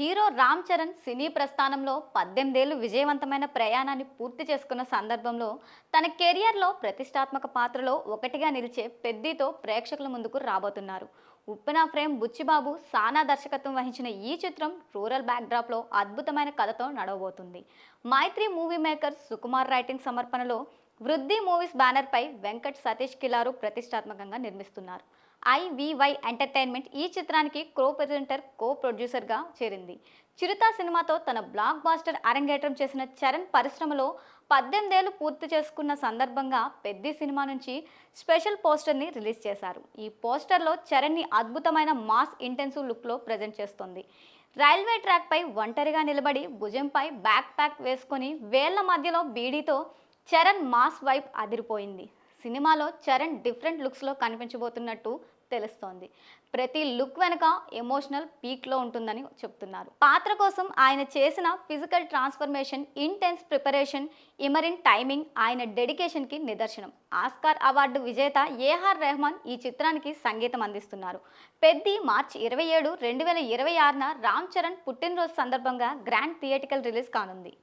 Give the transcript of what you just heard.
Hero Ram Charan సినీ ప్రస్థానంలో 18 ఏళ్లు విజయవంతమైన ప్రయాణాన్ని పూర్తి చేసుకున్న సందర్భంలో తన కెరియర్లో ప్రతిష్టాత్మక పాత్రలో ఒకటిగా నిలిచే పెద్దితో ప్రేక్షకుల ముందుకు రాబోతున్నారు. ఉప్పెన ఫ్రేమ్ బుచ్చిబాబు సానా దర్శకత్వం వహించిన ఈ చిత్రం రూరల్ బ్యాక్డ్రాప్లో అద్భుతమైన కథతో నడవబోతుంది. మైత్రి మూవీ మేకర్స్ సుకుమార్ రైటింగ్ సమర్పణలో వృద్ధి మూవీస్ బ్యానర్పై వెంకట్ సతీష్ కిలారు ప్రతిష్టాత్మకంగా నిర్మిస్తున్నారు. ఐవివై ఎంటర్టైన్మెంట్ ఈ చిత్రానికి కో ప్రొడ్యూసర్గా చేరింది. చిరుత సినిమాతో తన బ్లాక్ బాస్టర్ అరంగేట్రం చేసిన చరణ్ పరిశ్రమలో 18 ఏళ్లు పూర్తి చేసుకున్న సందర్భంగా పెద్ది సినిమా నుంచి స్పెషల్ పోస్టర్ని రిలీజ్ చేశారు. ఈ పోస్టర్లో చరణ్ని అద్భుతమైన మాస్ ఇంటెన్సివ్ లుక్లో ప్రజెంట్ చేస్తోంది. రైల్వే ట్రాక్పై ఒంటరిగా నిలబడి భుజంపై బ్యాక్ ప్యాక్ వేసుకొని వేళ్ల మధ్యలో బీడీతో చరణ్ మాస్ వైబ్ అదిరిపోయింది. సినిమాలో చరణ్ డిఫరెంట్ లుక్స్లో కనిపించబోతున్నట్టు తెలుస్తోంది. ప్రతి లుక్ వెనుక ఎమోషనల్ పీక్లో ఉంటుందని చెప్తున్నారు. పాత్ర కోసం ఆయన చేసిన ఫిజికల్ ట్రాన్స్ఫర్మేషన్, ఇంటెన్స్ ప్రిపరేషన్, ఇమరిన్ టైమింగ్ ఆయన డెడికేషన్కి నిదర్శనం. ఆస్కార్ అవార్డు విజేత ఏఆర్ రెహమాన్ ఈ చిత్రానికి సంగీతం అందిస్తున్నారు. పెద్ది మార్చి 27, 2026న రామ్ చరణ్ పుట్టినరోజు సందర్భంగా గ్రాండ్ థియేటికల్ రిలీజ్ కానుంది.